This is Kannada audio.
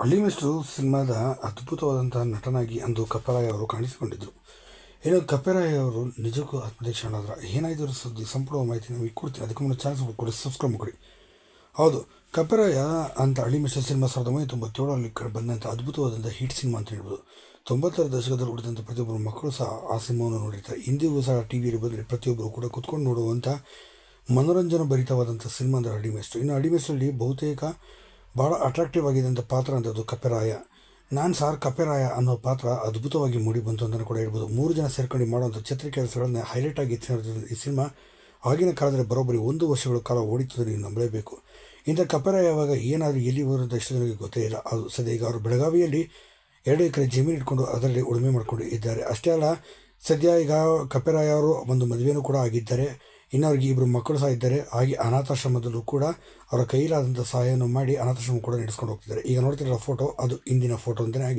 ಹಳ್ಳಿ ಮೆಸ್ಟ್ರು ಸಿನಿಮಾದ ಅದ್ಭುತವಾದಂತಹ ನಟನಾಗಿ ಅಂದು ಕಪ್ಪರಾಯ ಅವರು ಕಾಣಿಸಿಕೊಂಡಿದ್ದರು. ಏನೋ ಕಪ್ಪರಾಯ ಅವರು ನಿಜಕ್ಕೂ ಆತ್ಮದೀಕ್ಷಾಣಾದ್ರ ಏನಾದರೂ ಸುದ್ದಿ ಸಂಪೂರ್ಣ ಮಾಹಿತಿ ನಮಗೆ ಕೊಡ್ತೀನಿ. ಅದಕ್ಕೆ ಮುನ್ನ ಚಾನಲ್ ಕೊಡಿ, ಸಬ್ಸ್ಕ್ರೈಬ್ ಕೊಡಿ. ಹೌದು, ಕಪ್ಪರಾಯ ಅಂತ ಹಳ್ಳಿ ಮೆಸ್ಟ್ರು ಸಿನಿಮಾ 1997ರಲ್ಲಿ ಬಂದಂಥ ಅದ್ಭುತವಾದಂಥ ಹಿಟ್ ಸಿನಿಮಾ ಅಂತ ಹೇಳ್ಬೋದು. 90ರ ದಶಕದಲ್ಲಿ ಉಳಿದಂಥ ಪ್ರತಿಯೊಬ್ಬರು ಮಕ್ಕಳು ಸಹ ಆ ಸಿನಿಮಾವನ್ನು ನೋಡಿರ್ತಾರೆ. ಇಂದಿಗೂ ಸಹ ಟಿ ವಿಯಲ್ಲಿ ಬಂದರೆ ಪ್ರತಿಯೊಬ್ಬರು ಕೂಡ ಕುತ್ಕೊಂಡು ನೋಡುವಂಥ ಮನೋರಂಜನಾ ಭರಿತವಾದಂಥ ಸಿನಿಮಾ ಅಂದರೆ ಹಳ್ಳಿ ಮೆಸ್ಟ್ರು. ಇನ್ನು ಹಳ್ಳಿ ಮೆಸ್ಟ್ರಲ್ಲಿ ಬಹುತೇಕ ಭಾಳ ಅಟ್ರಾಕ್ಟಿವ್ ಆಗಿದ್ದಂಥ ಪಾತ್ರ ಅಂಥದ್ದು ಕಪ್ಪೆರಾಯ. ನಾನು ಸಾರ್ ಕಪ್ಪೆರಾಯ ಅನ್ನೋ ಪಾತ್ರ ಅದ್ಭುತವಾಗಿ ಮೂಡಿ ಬಂತು ಅಂತಲೂ ಕೂಡ ಹೇಳ್ಬೋದು. 3 ಜನ ಸೇರ್ಕೊಂಡು ಮಾಡುವಂಥ ಚಿತ್ರ ಕೆಲಸಗಳನ್ನ ಹೈಲೈಟ್ ಆಗಿ ಈ ಸಿನಿಮಾ ಆಗಿನ ಕಾಲದಲ್ಲಿ ಬರೋಬ್ಬರಿ 1 ವರ್ಷಗಳ ಕಾಲ ಓಡಿತು, ನೀವು ನಂಬಲೇಬೇಕು. ಇಂಥ ಕಪ್ಪೆರಾಯ ಯಾವಾಗ ಏನಾದರೂ ಎಲ್ಲಿ ಹೋದಂಥ ಇಷ್ಟು ಜನರಿಗೆ ಗೊತ್ತೇ ಇಲ್ಲ. ಅದು ಸದ್ಯ ಈಗ ಅವರು ಬೆಳಗಾವಿಯಲ್ಲಿ 2 ಎಕರೆ ಜಮೀನು ಇಟ್ಕೊಂಡು ಅದರಲ್ಲಿ ಉಳುಮೆ ಮಾಡ್ಕೊಂಡು ಇದ್ದಾರೆ. ಅಷ್ಟೇ ಅಲ್ಲ, ಸದ್ಯ ಈಗ ಕಪ್ಪೆರಾಯ ಅವರು ಒಂದು ಮದುವೆನೂ ಕೂಡ ಆಗಿದ್ದಾರೆ. ಇನ್ನು ಅವ್ರಿಗೆ 2 ಮಕ್ಕಳು ಸಹ ಇದ್ದಾರೆ. ಹಾಗೆ ಅನಾಥಾಶ್ರಮದಲ್ಲೂ ಕೂಡ ಅವರ ಕೈಲಾದಂಥ ಸಹಾಯವನ್ನು ಮಾಡಿ ಅನಾಥಾಶ್ರಮ ಕೂಡ ನಡೆಸ್ಕೊಂಡು ಹೋಗ್ತಿದ್ದಾರೆ. ಈಗ ನೋಡ್ತಿರೋ ಫೋಟೋ ಅದು ಇಂದಿನ ಫೋಟೋ ಅಂತಲೇ ಆಗಿದೆ.